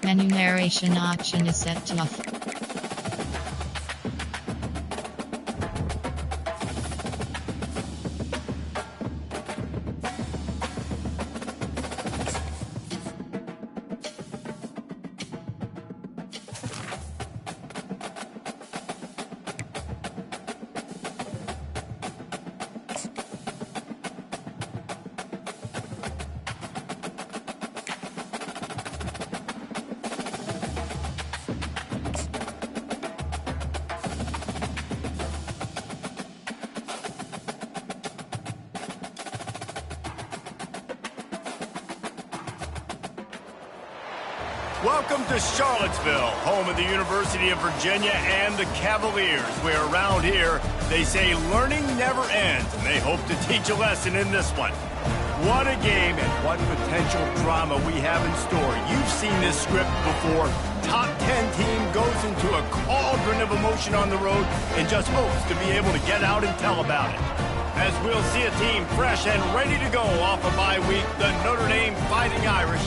Enumeration option is set to off. Welcome to Charlottesville, home of the University of Virginia and the Cavaliers, where around here they say learning never ends, and they hope to teach a lesson in this one. What a game and what potential drama we have in store. You've seen this script before. Top 10 team goes into a cauldron of emotion on the road and just hopes to be able to get out and tell about it. As we'll see a team fresh and ready to go off a bye week, the Notre Dame Fighting Irish,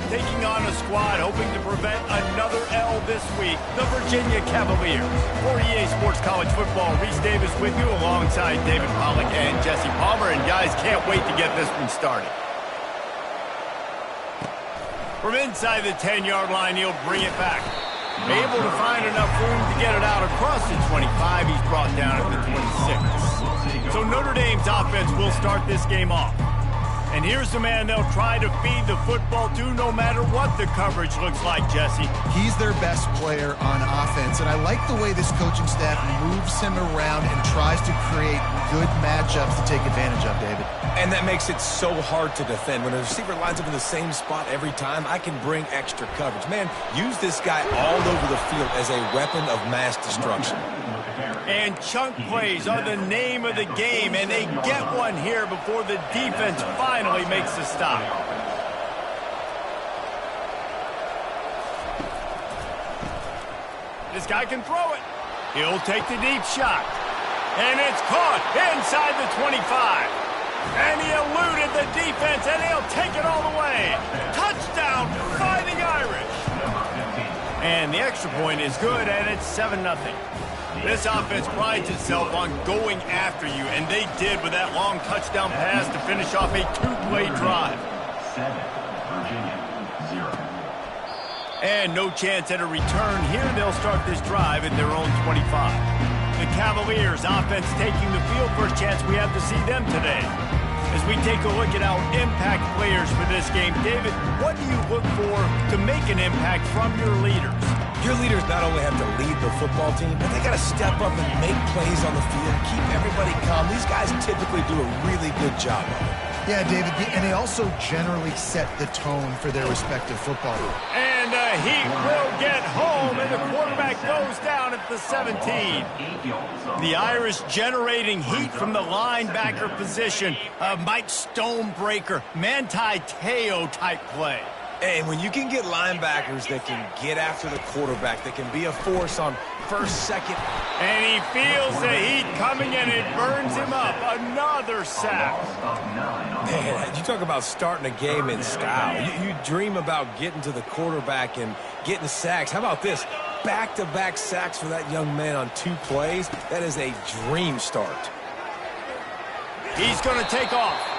taking on a squad hoping to prevent another L this week, the Virginia Cavaliers. For EA Sports College Football, Reese Davis with you alongside David Pollack and Jesse Palmer. And guys, can't wait to get this one started. From inside the 10-yard line, he'll bring it back. Able to find enough room to get it out across the 25. He's brought down at the 26. So Notre Dame's offense will start this game off. And here's the man they'll try to feed the football to no matter what the coverage looks like, Jesse. He's their best player on offense, and I like the way this coaching staff moves him around and tries to create good matchups to take advantage of, David. And that makes it so hard to defend. When a receiver lines up in the same spot every time, I can bring extra coverage. Man, use this guy all over the field as a weapon of mass destruction. And chunk plays are the name of the game, and they get one here before the defense finally makes the stop. This guy can throw it. He'll take the deep shot. And it's caught inside the 25. And he eluded the defense, and he'll take it all the way. Touchdown, Fighting Irish. And the extra point is good, and it's 7-0. This offense prides itself on going after you, and they did with that long touchdown pass to finish off a two-play drive. 7, Virginia, 0. And no chance at a return here. They'll start this drive at their own 25. The Cavaliers offense taking the field. First chance we have to see them today. As we take a look at our impact players for this game, David, what do you look for to make an impact from your leaders? Your leaders not only have to lead the football team, but they got to step up and make plays on the field, keep everybody calm. These guys typically do a really good job of it. Yeah, David, and they also generally set the tone for their respective football team. And Heat will get home, and the quarterback goes down at the 17. The Irish generating heat from the linebacker position. Mike Stonebreaker, Manti Te'o type play. And when you can get linebackers that can get after the quarterback, that can be a force on first, second. And he feels the heat coming, and it burns him up. Another sack. Man, you talk about starting a game in style. You dream about getting to the quarterback and getting sacks. How about this? Back-to-back sacks for that young man on 2 plays. That is a dream start. He's going to take off.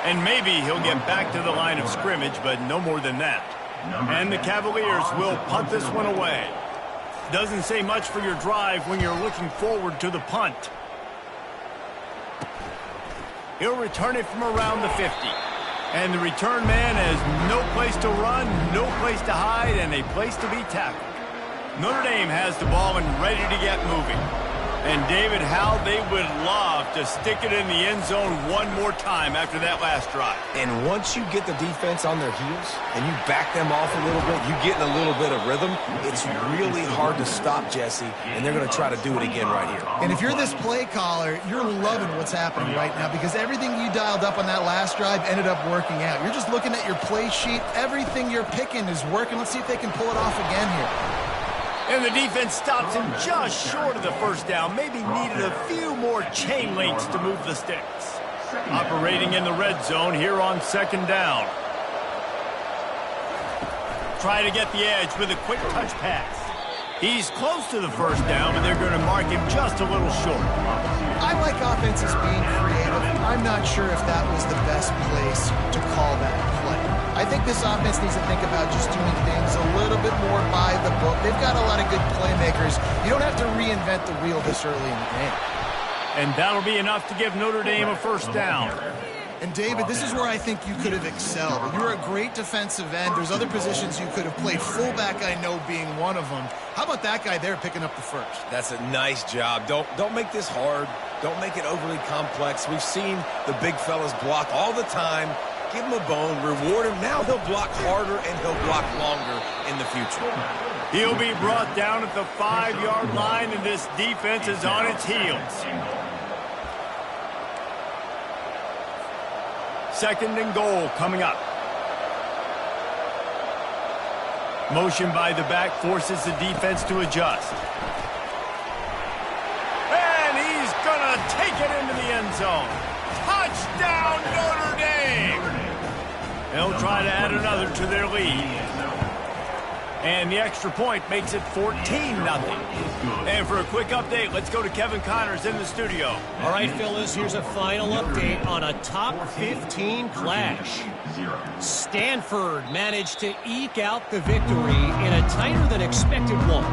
And maybe he'll get back to the line of scrimmage, but no more than that. And the Cavaliers will punt this one away. Doesn't say much for your drive when you're looking forward to the punt. He'll return it from around the 50. And the return man has no place to run, no place to hide, and a place to be tackled. Notre Dame has the ball and ready to get moving. And, David, how they would love to stick it in the end zone one more time after that last drive. And once you get the defense on their heels and you back them off a little bit, you get in a little bit of rhythm, it's really hard to stop, Jesse, and they're going to try to do it again right here. And if you're this play caller, you're loving what's happening right now because everything you dialed up on that last drive ended up working out. You're just looking at your play sheet. Everything you're picking is working. Let's see if they can pull it off again here. And the defense stops him just short of the first down. Maybe needed a few more chain links to move the sticks. Operating in the red zone here on second down. try to get the edge with a quick touch pass. He's close to the first down, but they're going to mark him just a little short. I like offenses being creative. I'm not sure if that was the best place to call that play. I think this offense needs to think about just doing things a little bit more by the book. They've got a lot of good playmakers. You don't have to reinvent the wheel this early in the game. And that'll be enough to give Notre Dame a first down. And David, this is where I think you could have excelled. You're a great defensive end. There's other positions you could have played. Fullback, I know, being one of them. How about that guy there picking up the first? That's a nice job. Don't make this hard. Don't make it overly complex. We've seen the big fellas block all the time. Give him a bone, reward him. Now he'll block harder and he'll block longer in the future. He'll be brought down at the 5-yard line, and this defense is on its heels. Second and goal coming up. Motion by the back forces the defense to adjust. And he's going to take it into the end zone. Touchdown, Notre Dame! They'll try to add another to their lead. And the extra point makes it 14-0. And for a quick update, let's go to Kevin Connors in the studio. All right, Phyllis, here's a final update on a top 15 clash. Stanford managed to eke out the victory in a tighter than expected one.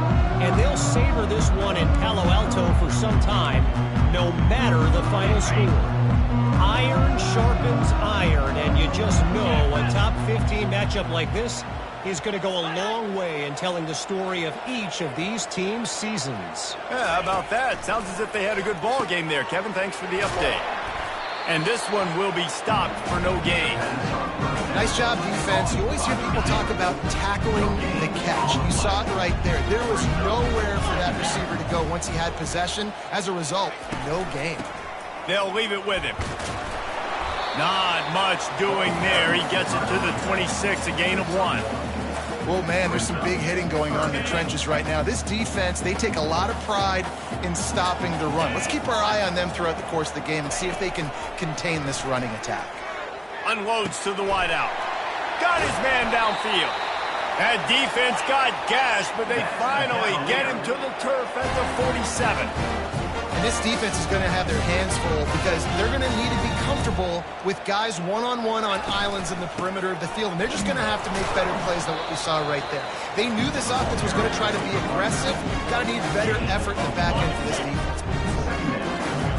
And they'll savor this one in Palo Alto for some time, no matter the final score. Iron sharpens iron, and you just know a top 15 matchup like this is going to go a long way in telling the story of each of these teams' seasons. Yeah, how about that? Sounds as if they had a good ball game there. Kevin, thanks for the update. And this one will be stopped for no gain. Nice job, defense. You always hear people talk about tackling the catch. You saw it right there. There was nowhere for that receiver to go once he had possession. As a result, no gain. They'll leave it with him. Not much doing there. He gets it to the 26, a gain of 1. Well, man, there's some big hitting going on in the trenches right now. This defense, they take a lot of pride in stopping the run. Let's keep our eye on them throughout the course of the game and see if they can contain this running attack. Unloads to the wideout. Got his man downfield. That defense got gashed, but they finally get him to the turf at the 47. And this defense is going to have their hands full because they're going to need to be comfortable with guys one-on-one on islands in the perimeter of the field. And they're just going to have to make better plays than what we saw right there. They knew this offense was going to try to be aggressive. Got to need better effort in the back end for this defense.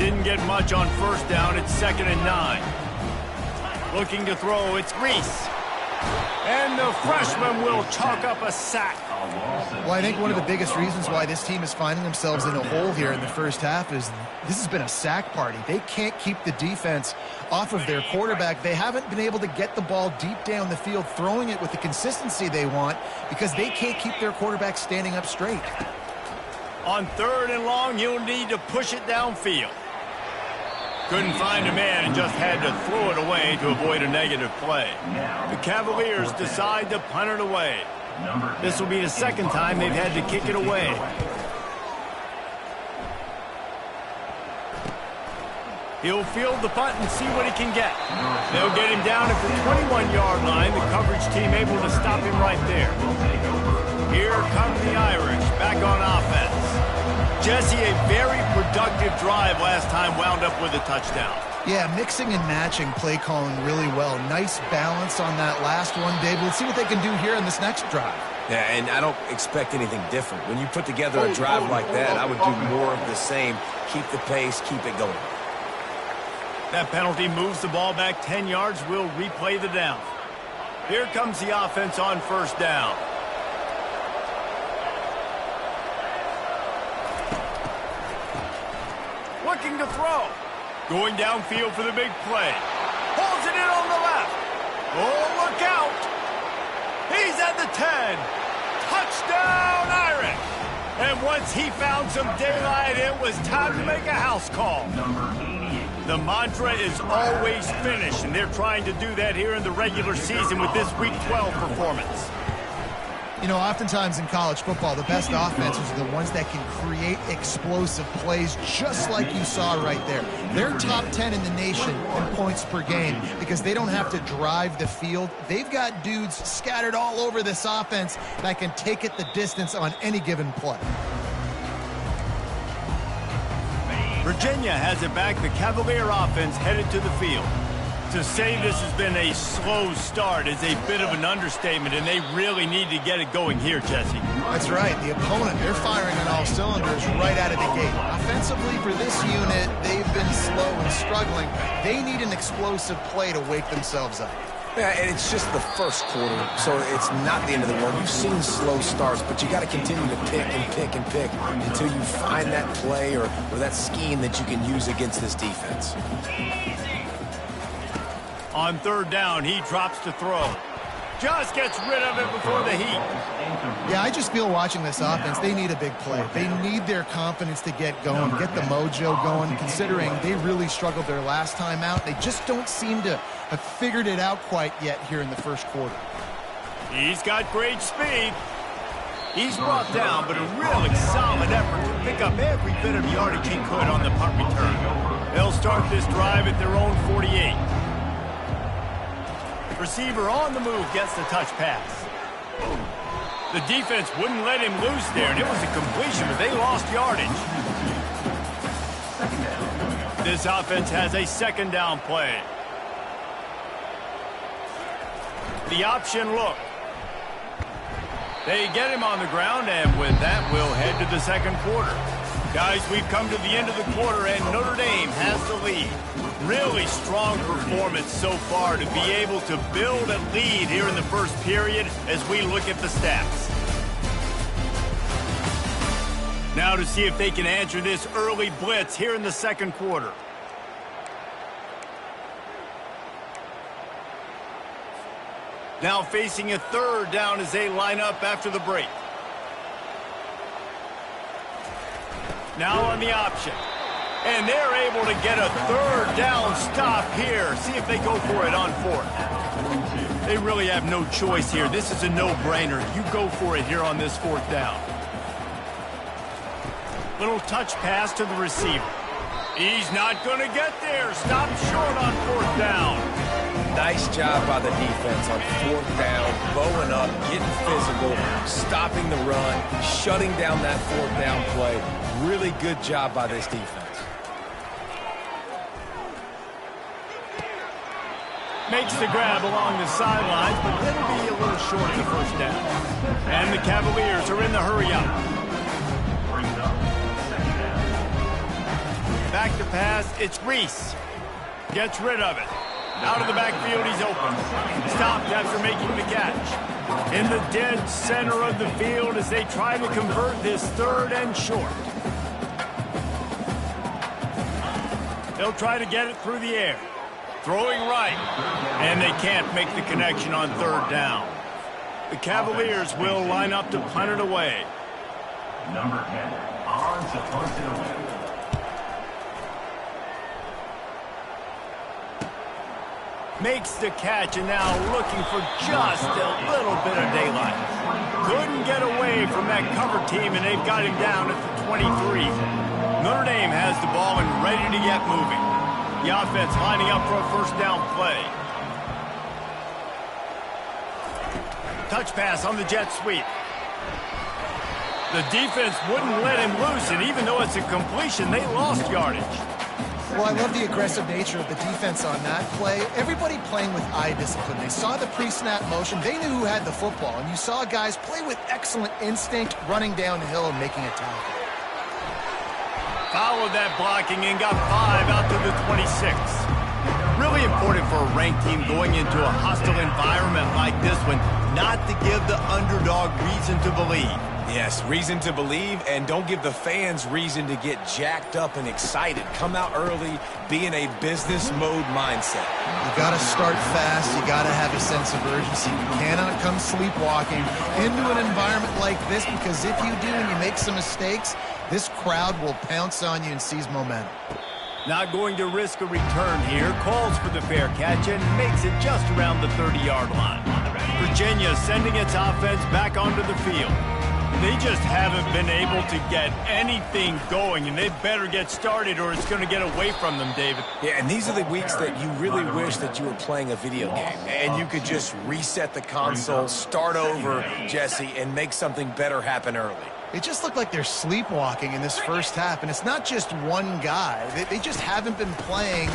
Didn't get much on first down. It's 2nd and 9. Looking to throw. It's Reese. And the freshman will chalk up a sack. Well, I think one of the biggest reasons why this team is finding themselves in a hole here in the first half is this has been a sack party. They can't keep the defense off of their quarterback. They haven't been able to get the ball deep down the field, throwing it with the consistency they want because they can't keep their quarterback standing up straight. On 3rd and long, you'll need to push it downfield. Couldn't find a man and just had to throw it away to avoid a negative play. The Cavaliers decide to punt it away. This will be the 2nd time they've had to kick it away. He'll field the punt and see what he can get. They'll get him down at the 21-yard line. The coverage team able to stop him right there. Here come the Irish back on offense. Jesse, a very productive drive last time wound up with a touchdown. Yeah, mixing and matching play calling really well. Nice balance on that last one, Dave. Let's see what they can do here in this next drive. Yeah, and I don't expect anything different. When you put together a drive like that, I would do more of the same. Keep the pace, keep it going. That penalty moves the ball back 10 yards. We'll replay the down. Here comes the offense on first down. Looking to throw. Going downfield for the big play. Pulls it in on the left. Oh, look out. He's at the 10. Touchdown, Irish. And once he found some daylight, it was time to make a house call. The mantra is always finish, and they're trying to do that here in the regular season with this Week 12 performance. You know, oftentimes in college football, the best offenses are the ones that can create explosive plays, just like you saw right there. They're top 10 in the nation in points per game because they don't have to drive the field. They've got dudes scattered all over this offense that can take it the distance on any given play. Virginia has it back. The Cavalier offense headed to the field. To say this has been a slow start is a bit of an understatement, and they really need to get it going here, Jesse. That's right. The opponent, they're firing on all cylinders right out of the gate. Offensively, for this unit, they've been slow and struggling. They need an explosive play to wake themselves up. Yeah, and it's just the first quarter, so it's not the end of the world. You've seen slow starts, but you got to continue to pick and pick and pick until you find that play or that scheme that you can use against this defense. On third down, he drops to throw. Just gets rid of it before the heat. Yeah, I just feel watching this offense, they need a big play. They need their confidence to get going, get the mojo going, considering they really struggled their last time out. They just don't seem to have figured it out quite yet here in the first quarter. He's got great speed. He's brought down, but a really solid effort to pick up every bit of yardage he could on the punt return. They'll start this drive at their own 48. Receiver on the move gets the touch pass. The defense wouldn't let him loose there, and it was a completion, but they lost yardage. This offense has a second down play. The option look. They get him on the ground, and with that, we'll head to the second quarter. Guys, we've come to the end of the quarter, and Notre Dame has the lead. Really strong performance so far to be able to build a lead here in the first period as we look at the stats. Now to see if they can answer this early blitz here in the second quarter. Now facing a third down as they line up after the break. Now on the option. And they're able to get a third down stop here. See if they go for it on fourth. They really have no choice here. This is a no-brainer. You go for it here on this fourth down. Little touch pass to the receiver. He's not going to get there. Stop short on fourth down. Nice job by the defense on fourth down, bowing up, getting physical, stopping the run, shutting down that fourth down play. Really good job by this defense. Makes the grab along the sidelines, but it'll be a little short of the first down. And the Cavaliers are in the hurry-up. Back to pass, it's Reese. Gets rid of it. Out of the backfield, he's open. Stopped after making the catch. In the dead center of the field as they try to convert this third and short. They'll try to get it through the air. Throwing right, and they can't make the connection on third down. The Cavaliers will line up to punt it away. Number 10, on to punt it away. Makes the catch, and now looking for just a little bit of daylight. Couldn't get away from that cover team, and they've got him down at the 23. Notre Dame has the ball and ready to get moving. The offense lining up for a first down play. Touch pass on the jet sweep. The defense wouldn't let him loose, and even though it's a completion, they lost yardage. Well, I love the aggressive nature of the defense on that play. Everybody playing with eye discipline. They saw the pre-snap motion. They knew who had the football, and you saw guys play with excellent instinct, running downhill and making a tackle. Followed that blocking and got 5 out to the 26. Really important for a ranked team going into a hostile environment like this one, not to give the underdog reason to believe. Yes, reason to believe, and don't give the fans reason to get jacked up and excited. Come out early, be in a business mode mindset. You got to start fast. You got to have a sense of urgency. You cannot come sleepwalking into an environment like this, because if you do and you make some mistakes, this crowd will pounce on you and seize momentum. Not going to risk a return here. Calls for the fair catch and makes it just around the 30-yard line. Virginia sending its offense back onto the field. They just haven't been able to get anything going, and they better get started or it's going to get away from them, David. Yeah, and these are the weeks that you really wish that you were playing a video game and you could just reset the console, start over, Jesse, and make something better happen early. It just looked like they're sleepwalking in this first half, and it's not just one guy. They just haven't been playing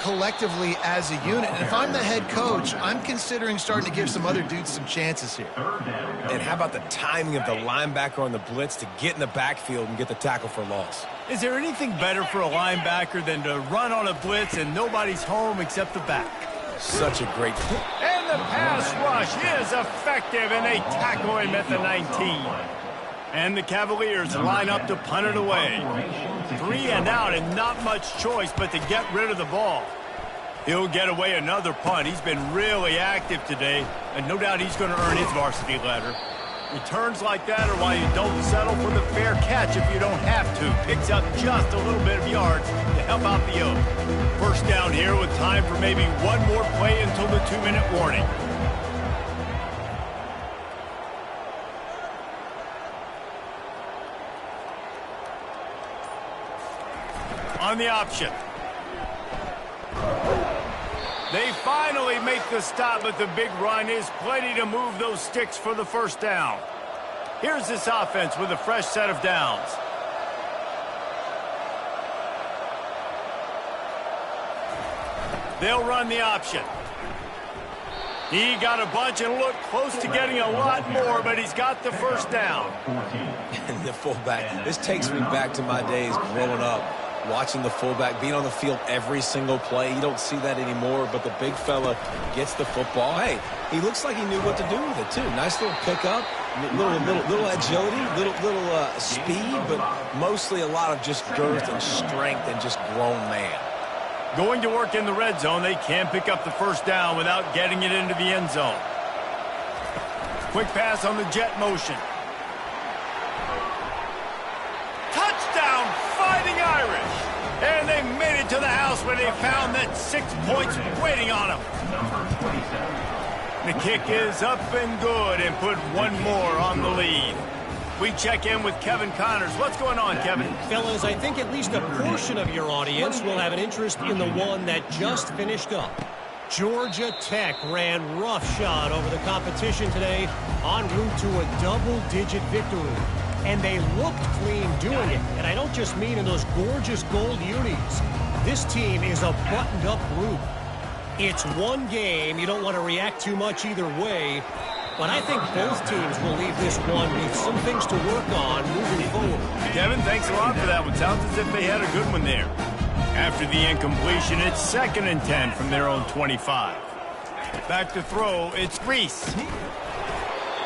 collectively as a unit. And if I'm the head coach, I'm considering starting to give some other dudes some chances here. And how about the timing of the linebacker on the blitz to get in the backfield and get the tackle for loss? Is there anything better for a linebacker than to run on a blitz and nobody's home except the back? Such a great point. And the pass rush is effective, and they tackle him at the 19. And the Cavaliers line up to punt it away. 3 and out, and not much choice but to get rid of the ball. He'll get away another punt. He's been really active today, and no doubt he's going to earn his varsity letter. Returns like that are why you don't settle for the fair catch if you don't have to. Picks up just a little bit of yards to help out the Oak. First down here with time for maybe one more play until the 2-minute warning. On the option. They finally make the stop, but the big run is plenty to move those sticks for the first down. Here's this offense with a fresh set of downs. They'll run the option. He got a bunch and looked close to getting a lot more, but he's got the first down. And the fullback, this takes me back to my days growing up, watching the fullback being on the field every single play. You don't see that anymore, but the big fella gets the football. Hey, he looks like he knew what to do with it, too. Nice little pickup, little agility, little speed, but mostly a lot of just girth and strength and just grown man. Going to work in the red zone, they can pick up the first down without getting it into the end zone. Quick pass on the jet motion. Touchdown, Fighting Irish! And they made it to the house where they found that 6 points waiting on them. The kick is up and good and put one more on the lead. We check in with Kevin Connors. What's going on, Kevin? Fellas, I think at least a portion of your audience will have an interest in the one that just finished up. Georgia Tech ran roughshod over the competition today en route to a double-digit victory. And they looked clean doing it. And I don't just mean in those gorgeous gold unis. This team is a buttoned-up group. It's one game. You don't want to react too much either way. But I think both teams will leave this one with some things to work on moving forward. Kevin, thanks a lot for that one. Sounds as if they had a good one there. After the incompletion, it's 2nd and 10 from their own 25. Back to throw, it's Reese.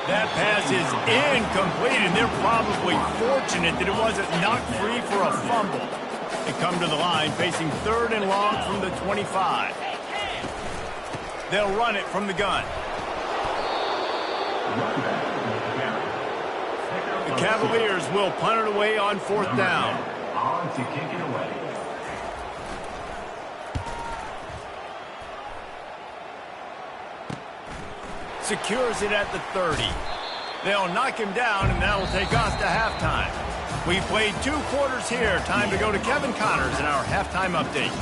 That pass is incomplete, and they're probably fortunate that it wasn't knocked free for a fumble. They come to the line facing 3rd and long from the 25. They'll run it from the gun. The Cavaliers will punt it away on 4th down. On to kick it away. Secures it at the 30. They'll knock him down, and that'll take us to halftime. We played 2 quarters here. Time to go to Kevin Connors in our halftime update.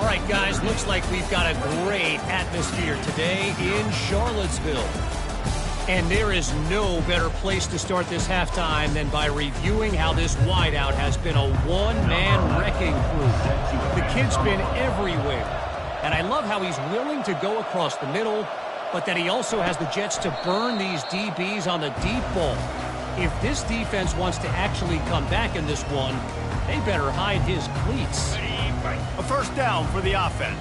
All right, guys, looks like we've got a great atmosphere today in Charlottesville. And there is no better place to start this halftime than by reviewing how this wideout has been a one-man wrecking crew. The kid's been everywhere. And I love how he's willing to go across the middle, but that he also has the jets to burn these DBs on the deep ball. If this defense wants to actually come back in this one, they better hide his cleats. A first down for the offense.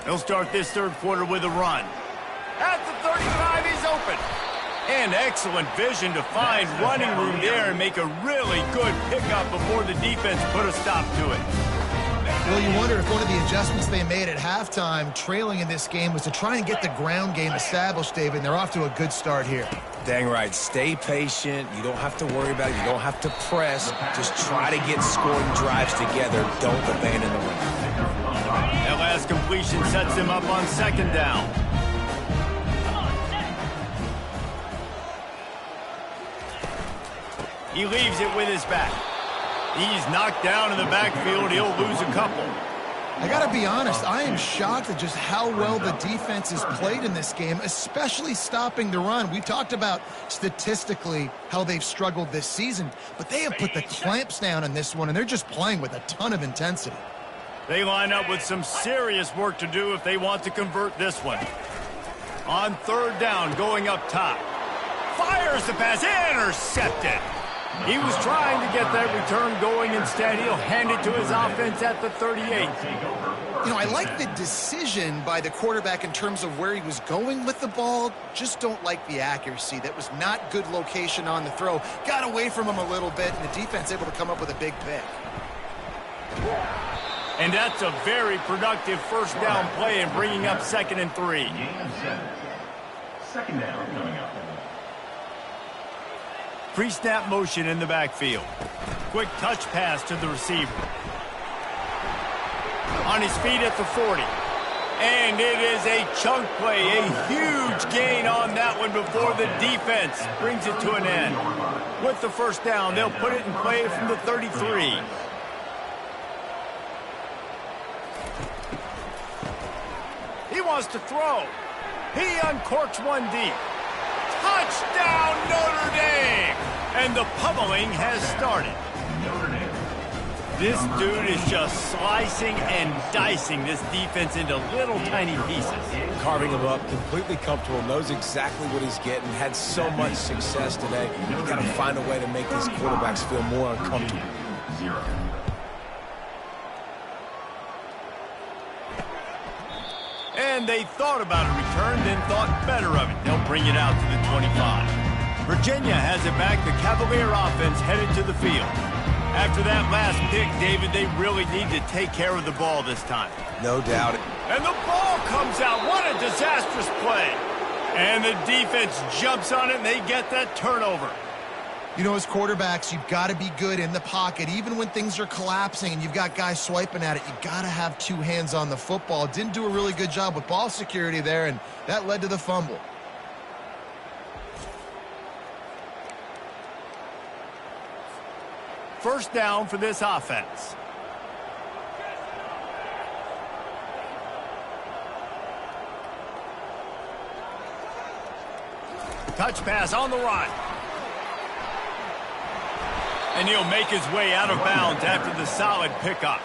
They'll start this 3rd quarter with a run. At the 35, he's open. And excellent vision to find running room there and make a really good pickup before the defense put a stop to it. Well, you wonder if one of the adjustments they made at halftime, trailing in this game, was to try and get the ground game established, David, and they're off to a good start here. Dang right. Stay patient. You don't have to worry about it. You don't have to press. Just try to get scoring drives together. Don't abandon the run. That last completion sets him up on second down. He leaves it with his back. He's knocked down in the backfield. He'll lose a couple. I got to be honest, I am shocked at just how well the defense has played in this game, especially stopping the run. We talked about statistically how they've struggled this season, but they have put the clamps down in this one, and they're just playing with a ton of intensity. They line up with some serious work to do if they want to convert this one. On third down, going up top. Fires the pass, intercepted. He was trying to get that return going. Instead, he'll hand it to his offense at the 38. You know, I like the decision by the quarterback in terms of where he was going with the ball. Just don't like the accuracy. That was not good location on the throw. Got away from him a little bit, and the defense able to come up with a big pick. And that's a very productive first down play in bringing up 2nd and 3. Second down coming up. Pre-snap motion in the backfield. Quick touch pass to the receiver. On his feet at the 40. And it is a chunk play, a huge gain on that one before the defense brings it to an end. With the first down, they'll put it in play from the 33. He wants to throw. He uncorks one deep. Touchdown, Notre Dame! And the pummeling has started. This dude is just slicing and dicing this defense into little tiny pieces. Carving him up, completely comfortable, knows exactly what he's getting, had so much success today. You got to find a way to make these quarterbacks feel more uncomfortable. And they thought about a return, then thought better of it. They'll bring it out to the 25. Virginia has it back. The Cavalier offense headed to the field. After that last pick, David, they really need to take care of the ball this time. No doubt. And the ball comes out. What a disastrous play. And the defense jumps on it, and they get that turnover. You know, as quarterbacks, you've got to be good in the pocket. Even when things are collapsing and you've got guys swiping at it, you've got to have two hands on the football. Didn't do a really good job with ball security there, and that led to the fumble. First down for this offense. Touch pass on the run. And he'll make his way out of bounds after the solid pickup.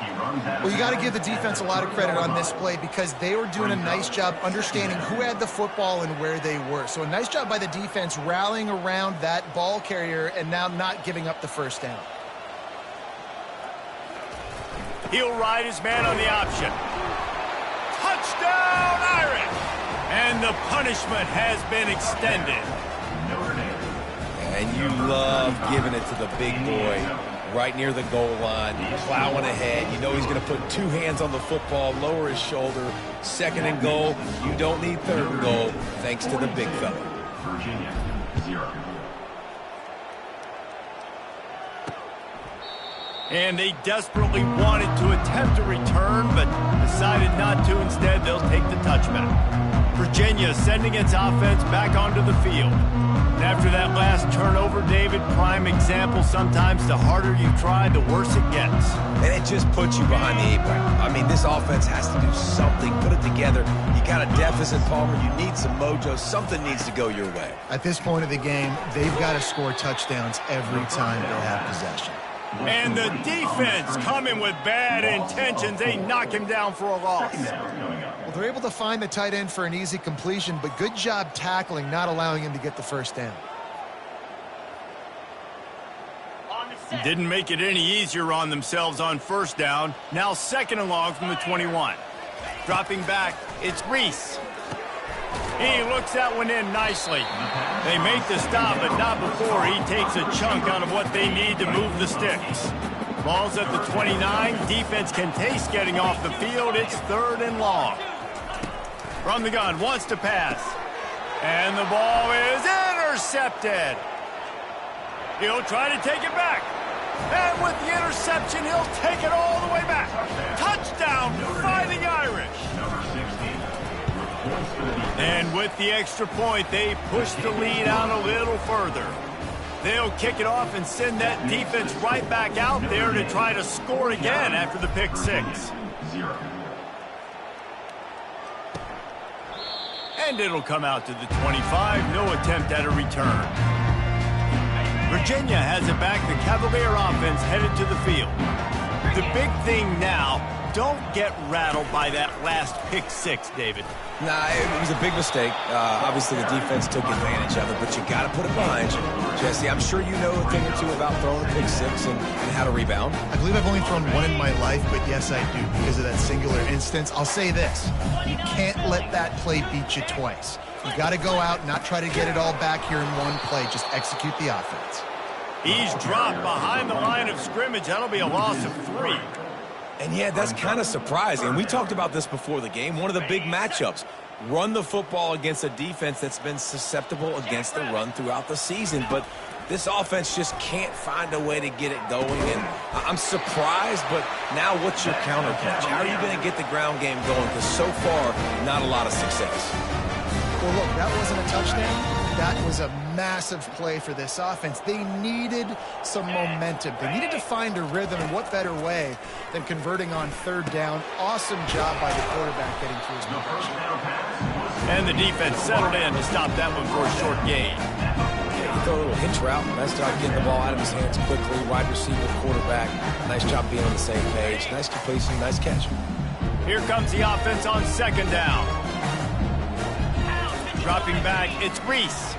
Well, you got to give the defense a lot of credit on this play because they were doing a nice job understanding who had the football and where they were. So a nice job by the defense rallying around that ball carrier and now not giving up the first down. He'll ride his man on the option. Touchdown, Irish! And the punishment has been extended. And you love giving it to the big boy right near the goal line, plowing ahead. You know he's going to put two hands on the football, lower his shoulder. 2nd and goal. You don't need 3rd and goal, thanks to the big fella. Virginia, 0. And they desperately wanted to attempt a return, but decided not to. Instead, they'll take the touchback. Virginia sending its offense back onto the field. And after that last turnover, David, prime example, sometimes the harder you try, the worse it gets. And it just puts you behind the 8 ball. I mean, this offense has to do something, put it together. You got a deficit, Palmer. You need some mojo. Something needs to go your way. At this point of the game, they've got to score touchdowns every time they have possession. And the defense coming with bad intentions. They knock him down for a loss. Well, they're able to find the tight end for an easy completion, but good job tackling, not allowing him to get the first down. Didn't make it any easier on themselves on first down. Now 2nd and long from the 21. Dropping back, it's Reese. He looks that one in nicely. They make the stop, but not before he takes a chunk out of what they need to move the sticks. Ball's at the 29. Defense can taste getting off the field. It's 3rd and long. From the gun, wants to pass. And the ball is Intercepted. He'll try to take it back. And with the interception, he'll take it all the way back. Touchdown, Fighting Irish. And with the extra point, they push the lead out a little further. They'll kick it off and send that defense right back out there to try to score again after the pick six. And it'll come out to the 25. No attempt at a return. Virginia has it back. The Cavalier offense headed to the field. The big thing now, don't get rattled by that last pick six, David. Nah, it was a big mistake. Obviously, the defense took advantage of it, but you got to put it behind you. Jesse, I'm sure you know a thing or two about throwing a pick six and how to rebound. I believe I've only thrown one in my life, but yes, I do because of that singular instance. I'll say this. You can't let that play beat you twice. You got to go out and not try to get it all back here in one play. Just execute the offense. He's dropped behind the line of scrimmage. That'll be a loss of 3. And yeah, that's kind of surprising. We talked about this before the game. One of the big matchups. Run the football against a defense that's been susceptible against the run throughout the season. But this offense just can't find a way to get it going. And I'm surprised, but now what's your counterpunch? How are you going to get the ground game going? Because so far, not a lot of success. Well, look, that wasn't a touchdown. That was a massive play for this offense. They needed some momentum. They needed to find a rhythm, and what better way than converting on third down. Awesome job by the quarterback getting through his progression. And the defense settled in to stop that one for a short gain. Throw a little hitch route. Nice job getting the ball out of his hands quickly. Wide receiver, quarterback. Nice job being on the same page. Nice completion, nice catch. Here comes the offense on second down. Dropping back, it's Reese.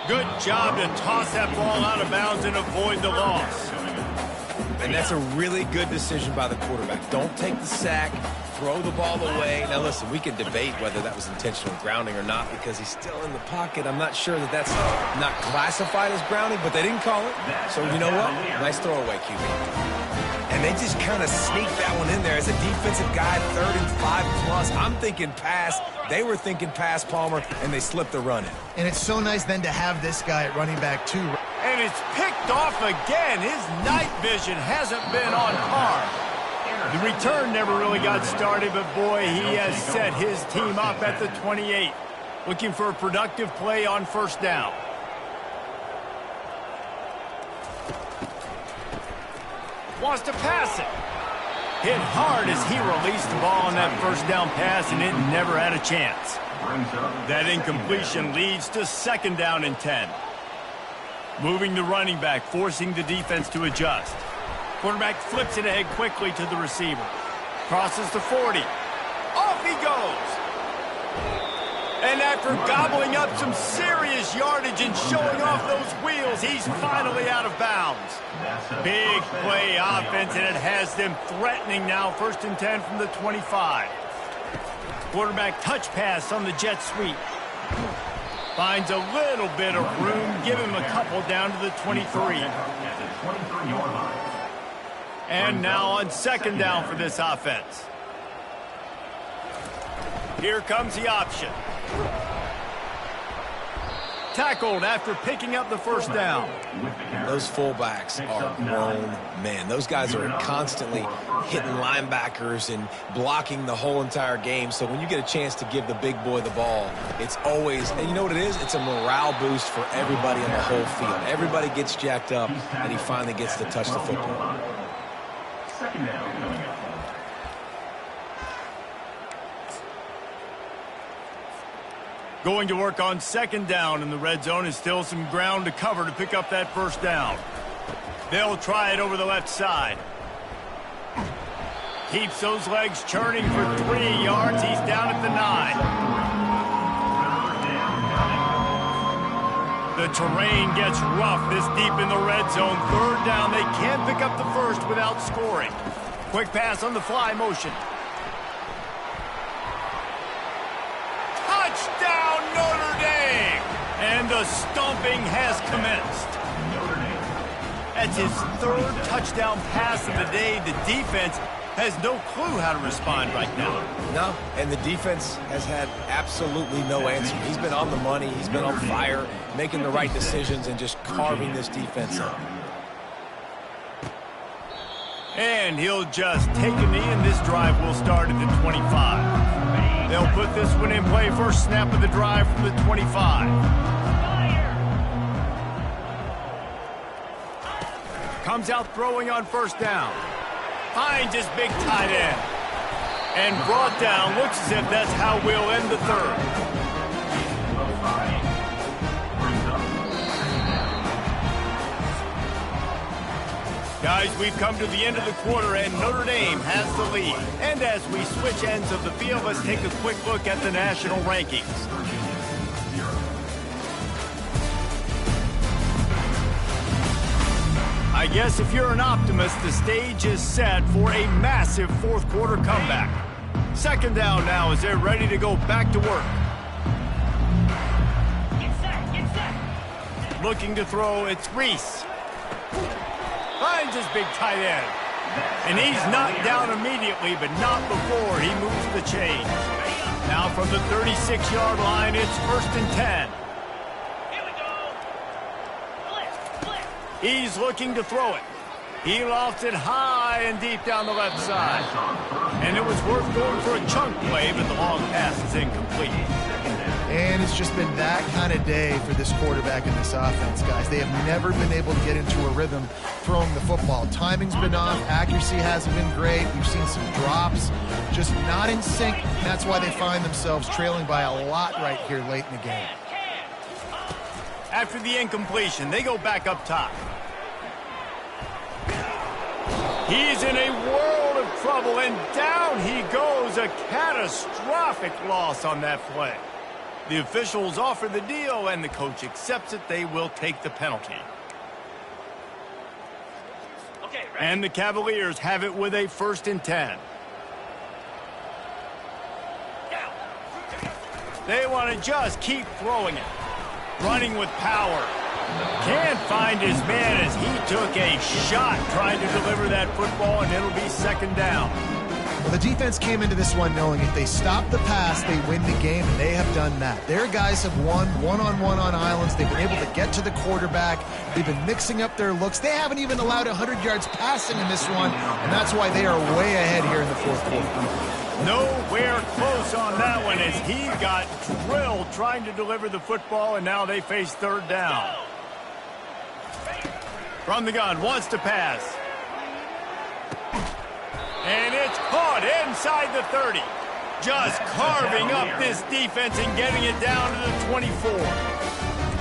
Good job to toss that ball out of bounds and avoid the loss. And that's a really good decision by the quarterback. Don't take the sack. Throw the ball away. Now, listen, we can debate whether that was intentional grounding or not because he's still in the pocket. I'm not sure that that's not classified as grounding, but they didn't call it. So, you know what? Nice throwaway, QB. And they just kind of sneaked that one in there as a defensive guy, 3rd and 5+. I'm thinking pass. They were thinking pass, Palmer, and they slipped the run in. And it's so nice then to have this guy at running back, too. And it's picked off again. His night vision hasn't been on par. The return never really got started, but boy, he has set his team up at the 28. Looking for a productive play on first down. Wants to pass it. Hit hard as he released the ball on that first down pass, and it never had a chance. That incompletion leads to second down and 10. Moving the running back, forcing the defense to adjust. Quarterback flips it ahead quickly to the receiver. Crosses the 40. Off he goes. And after gobbling up some serious yardage and showing off those wheels, he's finally out of bounds. Big play offense, and it has them threatening now. 1st and 10 from the 25. Quarterback touch pass on the jet sweep. Finds a little bit of room. Give him a couple down to the 23. And now on second down for this offense. Here comes the option. Tackled after picking up the first down. Those fullbacks are grown men. Those guys are constantly hitting linebackers and blocking the whole entire game. So when you get a chance to give the big boy the ball, it's always, and you know what it is? It's a morale boost for everybody on the whole field. Everybody gets jacked up, and he finally gets to touch the football. Second down coming up. Going to work on second down in the red zone is still some ground to cover to pick up that first down. They'll try it over the left side. Keeps those legs churning for 3 yards. He's down at the 9. The terrain gets rough this deep in the red zone. Third down. They can't pick up the first without scoring. Quick pass on the fly motion. Touchdown, Notre Dame! And the stomping has commenced. That's his 3rd touchdown pass of the day. The defense has no clue how to respond right now. No, and the defense has had absolutely no answer. He's been on the money. He's been on fire, making the right decisions and just carving this defense up. And he'll just take a knee, and this drive will start at the 25. They'll put this one in play. First snap of the drive from the 25. Comes out throwing on first down. Finds his big tight end. And brought down. Looks as if that's how we'll end the third. Guys, we've come to the end of the quarter, and Notre Dame has the lead. And as we switch ends of the field, let's take a quick look at the national rankings. I guess if you're an optimist, the stage is set for a massive fourth quarter comeback. Second down now as they're ready to go back to work. Get set. Looking to throw, it's Reese. Finds his big tight end. And he's knocked down immediately, but not before he moves the chains. Now from the 36-yard line, it's 1st and 10. He's looking to throw it. He lofts it high and deep down the left side. And it was worth going for a chunk play, but the long pass is incomplete. And it's just been that kind of day for this quarterback and this offense, guys. They have never been able to get into a rhythm throwing the football. Timing's been off. Accuracy hasn't been great. We've seen some drops. Just not in sync. And that's why they find themselves trailing by a lot right here late in the game. After the incompletion, they go back up top. He's in a world of trouble, and down he goes. A catastrophic loss on that play. The officials offer the deal, and the coach accepts it. They will take the penalty. Okay, ready? And the Cavaliers have it with a 1st and 10. They want to just keep throwing it. Running with power. Can't find his man as he took a shot trying to deliver that football, and it'll be 2nd down. Well, the defense came into this one knowing if they stop the pass, they win the game, and they have done that. Their guys have won one-on-one on islands. They've been able to get to the quarterback. They've been mixing up their looks. They haven't even allowed 100 yards passing in this one, and that's why they are way ahead here in the fourth quarter. Nowhere close on that one as he got drilled trying to deliver the football, and now they face 3rd down. From the gun, wants to pass. And it's caught inside the 30. Just carving up this defense and getting it down to the 24.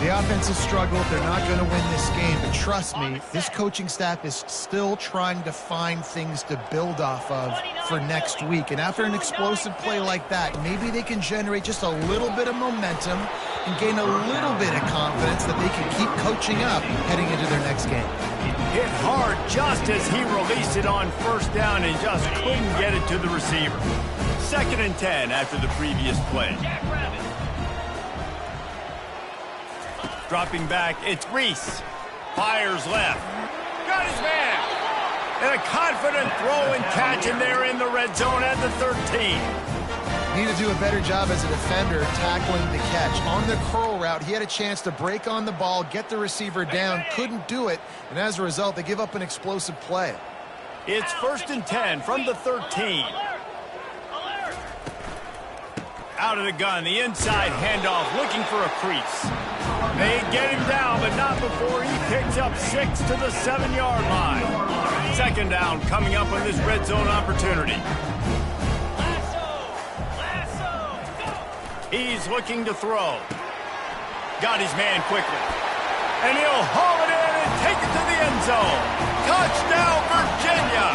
The offense has struggled. They're not going to win this game. But trust me, this coaching staff is still trying to find things to build off of for next week. And after an explosive play like that, maybe they can generate just a little bit of momentum and gain a little bit of confidence that they can keep coaching up heading into their next game. Hit hard just as he released it on 1st down and just couldn't get it to the receiver. 2nd and 10 after the previous play. Dropping back, it's Reese. Fires left. Got his man. And a confident throw and catch, and they're in the red zone at the 13. Need to do a better job as a defender tackling the catch. On the curl route, he had a chance to break on the ball, get the receiver down, couldn't do it, and as a result, they give up an explosive play. It's 1st and 10 from the 13. Out of the gun, the inside handoff, looking for a crease. They get him down, but not before he picks up 6 to the 7-yard line. 2nd down coming up on this red zone opportunity. He's looking to throw. Got his man quickly. And he'll haul it in and take it to the end zone. Touchdown, Virginia!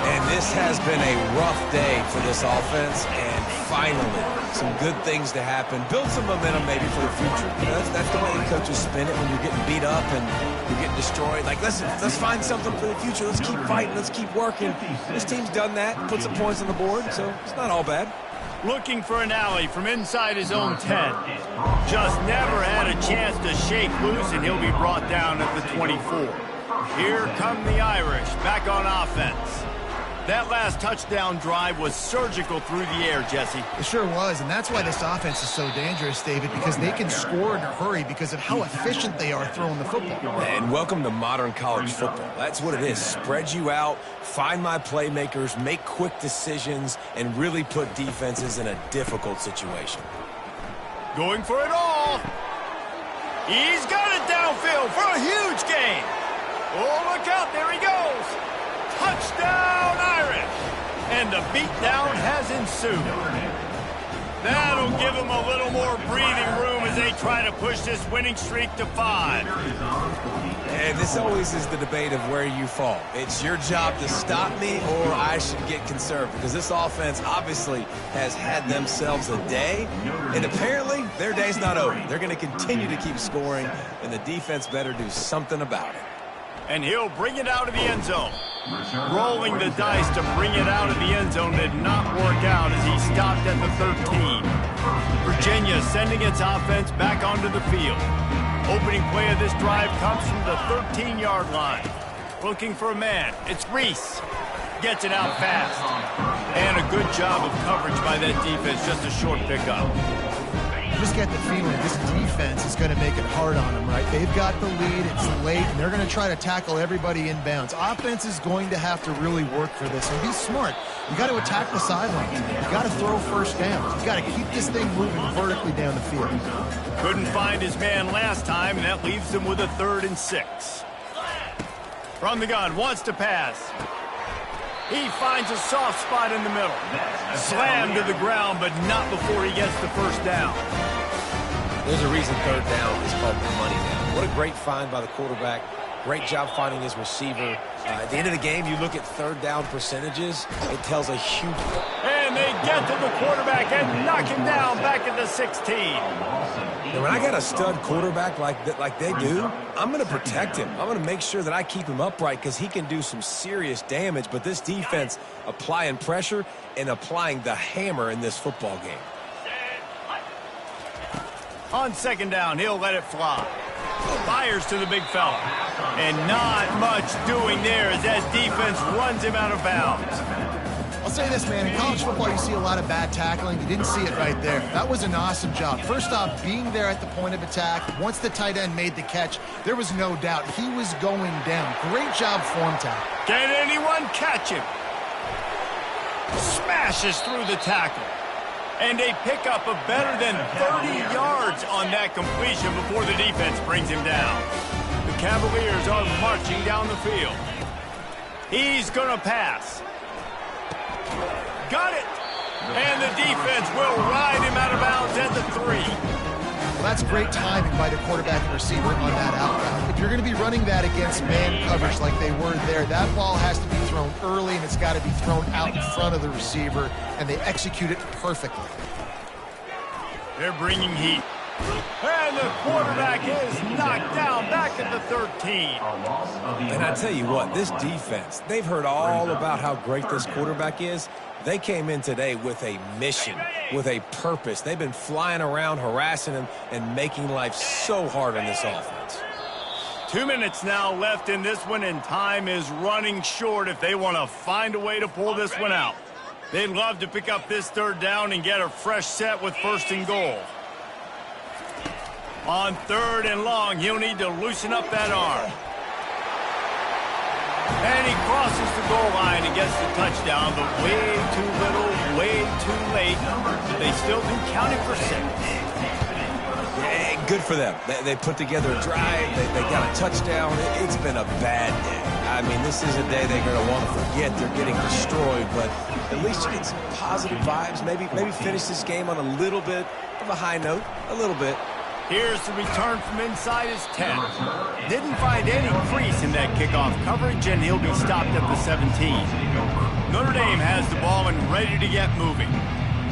And this has been a rough day for this offense, and finally, some good things to happen. Build some momentum maybe for the future. You know, that's the way the coaches spin it when you're getting beat up and you're getting destroyed. Like, listen, let's find something for the future. Let's keep fighting. Let's keep working. This team's done that, put some points on the board, so it's not all bad. Looking for an alley from inside his own 10. Just never had a chance to shake loose, and he'll be brought down at the 24. Here come the Irish back on offense. That last touchdown drive was surgical through the air, Jesse. It sure was, and that's why this offense is so dangerous, David, because they can score in a hurry because of how efficient they are throwing the football. And welcome to modern college football. That's what it is. Spread you out, find my playmakers, make quick decisions, and really put defenses in a difficult situation. Going for it all. He's got it downfield for a huge gain. Oh, look out. There he goes. Touchdown, Irish. And the beatdown has ensued. That'll give them a little more breathing room as they try to push this winning streak to 5. And this always is the debate of where you fall. It's your job to stop me, or I should get conserved, because this offense obviously has had themselves a day, and apparently their day's not over. They're going to continue to keep scoring, and the defense better do something about it. And he'll bring it out of the end zone. Rolling the dice to bring it out of the end zone did not work out as he stopped at the 13. Virginia sending its offense back onto the field. Opening play of this drive comes from the 13-yard line. Looking for a man. It's Reese. Gets it out fast. And a good job of coverage by that defense. Just a short pickup. Just get the feeling this defense is going to make it hard on them, right? They've got the lead, it's late, and they're going to try to tackle everybody inbounds. Offense is going to have to really work for this, and be smart. You got to attack the sidelines. You got to throw first down. You got to keep this thing moving vertically down the field. Couldn't find his man last time, and that leaves him with a 3rd and 6. From the gun, wants to pass. He finds a soft spot in the middle. Slammed to the ground, but not before he gets the first down. There's a reason 3rd down is called the money down. What a great find by the quarterback. Great job finding his receiver. At the end of the game, you look at 3rd down percentages, it tells a huge... And they get to the quarterback and knock him down back at the 16. And when I got a stud quarterback like they do, I'm going to protect him. I'm going to make sure that I keep him upright because he can do some serious damage. But this defense applying pressure and applying the hammer in this football game. On 2nd down, he'll let it fly. Fires to the big fella. And not much doing there as that defense runs him out of bounds. I'll say this, man. In college football, you see a lot of bad tackling. You didn't see it right there. That was an awesome job. First off, being there at the point of attack. Once the tight end made the catch, there was no doubt he was going down. Great job form tackle. Can anyone catch him? Smashes through the tackle. And they pick up a better than 30 yards on that completion before the defense brings him down. The Cavaliers are marching down the field. He's going to pass. Got it. And the defense will ride him out of bounds at the 3. Well, that's great timing by the quarterback and receiver on that out route. If you're going to be running that against man coverage like they were there, that ball has to be thrown early, and it's got to be thrown out in front of the receiver, and they execute it perfectly. They're bringing heat. And the quarterback is knocked down back at the 13. And I tell you what, this defense, they've heard all about how great this quarterback is. They came in today with a mission, with a purpose. They've been flying around, harassing him, and making life so hard on this offense. 2 minutes now left in this one, and time is running short if they want to find a way to pull this one out. They'd love to pick up this 3rd down and get a fresh set with 1st and goal. On 3rd and long, he'll need to loosen up that arm. And he crosses the goal line and gets the touchdown, but way too little, way too late. They still do count it for 6. Yeah, good for them. They put together a drive. They got a touchdown. It's been a bad day. I mean, this is a day they're going to want to forget. They're getting destroyed, but at least you get some positive vibes. Maybe finish this game on a little bit of a high note, a little bit. Here's the return from inside his 10. Didn't find any crease in that kickoff coverage, and he'll be stopped at the 17. Notre Dame has the ball and ready to get moving.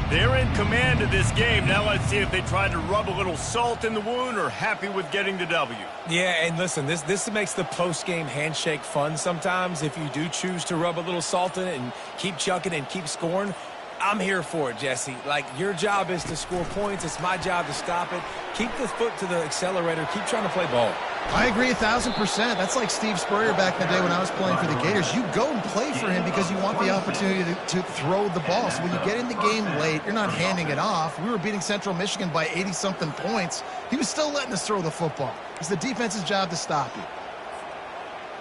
They're in command of this game. Now let's see if they try to rub a little salt in the wound or happy with getting the W. Yeah, and listen, this makes the post-game handshake fun sometimes if you do choose to rub a little salt in it and keep chucking and keep scoring. I'm here for it, Jesse. Like, your job is to score points. It's my job to stop it. Keep the foot to the accelerator. Keep trying to play ball. I agree 1,000%. That's like Steve Spurrier back in the day when I was playing for the Gators. You go and play for him because you want the opportunity to throw the ball. So when you get in the game late, you're not handing it off. We were beating Central Michigan by 80-something points. He was still letting us throw the football. It's the defense's job to stop you.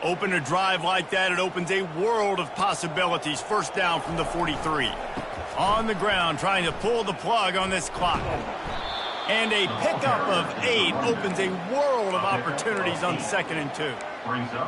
Open a drive like that, it opens a world of possibilities. First down from the 43. On the ground, trying to pull the plug on this clock. And a pickup of 8 opens a world of opportunities on 2nd and 2.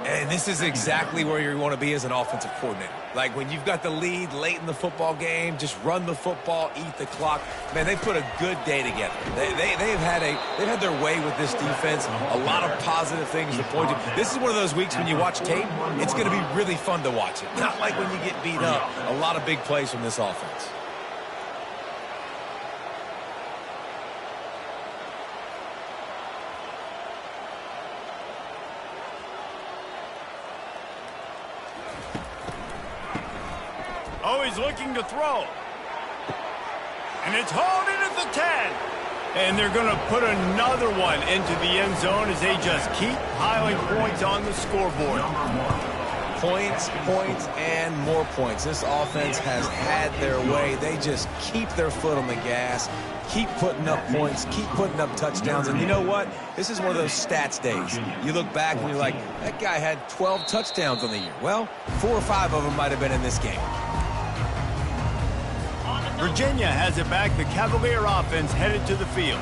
And this is exactly where you want to be as an offensive coordinator. Like, when you've got the lead late in the football game, just run the football, eat the clock. Man, they've put a good day together. They've had their way with this defense. A lot of positive things to point to. This is one of those weeks when you watch tape, it's going to be really fun to watch it. Not like when you get beat up. A lot of big plays from this offense. Oh, he's looking to throw. And it's hauled in at the 10. And they're going to put another one into the end zone as they just keep piling points on the scoreboard. Points, points, and more points. This offense has had their way. They just keep their foot on the gas, keep putting up points, keep putting up touchdowns. And you know what? This is one of those stats days. You look back and you're like, that guy had 12 touchdowns on the year. Well, 4 or 5 of them might have been in this game. Virginia has it back. The Cavalier offense headed to the field.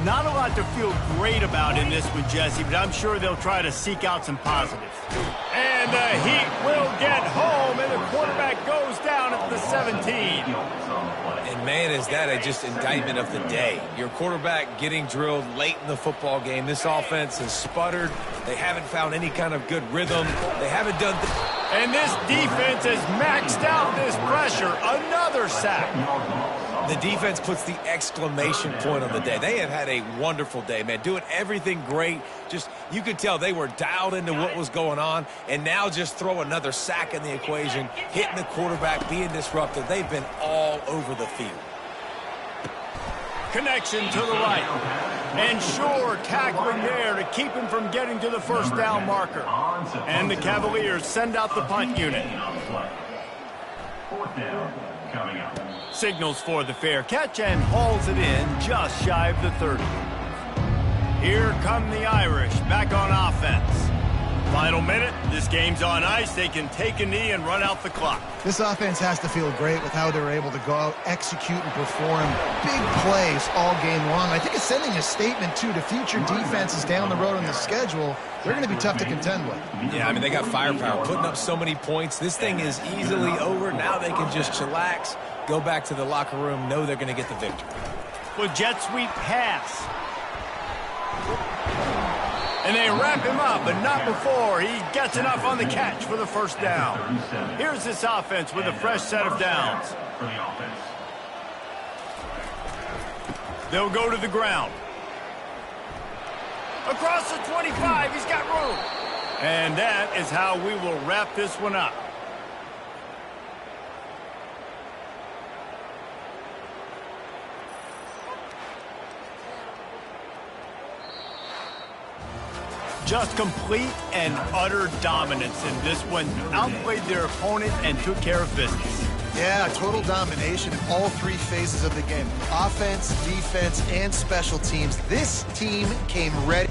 Not a lot to feel great about in this one, Jesse, but I'm sure they'll try to seek out some positives. And the Heat will get home, and the quarterback goes down at the 17. And, man, is that a just indictment of the day. Your quarterback getting drilled late in the football game. This offense has sputtered. They haven't found any kind of good rhythm. They haven't done... And this defense has maxed out this pressure. Another sack. The defense puts the exclamation point on the day. They have had a wonderful day, man. Doing everything great. Just, you could tell they were dialed into what was going on. And now just throw another sack in the equation. Hitting the quarterback, being disruptive. They've been all over the field. Connection to the right. And sure, tackling there to keep him from getting to the first down marker. And the Cavaliers send out the punt unit. 4th down coming up. Signals for the fair catch and hauls it in just shy of the 30. Here come the Irish back on offense. Final minute. This game's on ice. They can take a knee and run out the clock. This offense has to feel great with how they're able to go out, execute, and perform big plays all game long. I think it's sending a statement, too, to future defenses down the road on the schedule. They're going to be tough to contend with. Yeah, I mean, they got firepower, putting up so many points. This thing is easily over. Now they can just chillax, go back to the locker room, know they're going to get the victory. With jet sweep pass. And they wrap him up, but not before he gets enough on the catch for the first down. Here's this offense with a fresh set of downs. They'll go to the ground. Across the 25, he's got room. And that is how we will wrap this one up. Just complete and utter dominance in this one. Outplayed their opponent and took care of business. Yeah, total domination in all 3 phases of the game. Offense, defense, and special teams. This team came ready.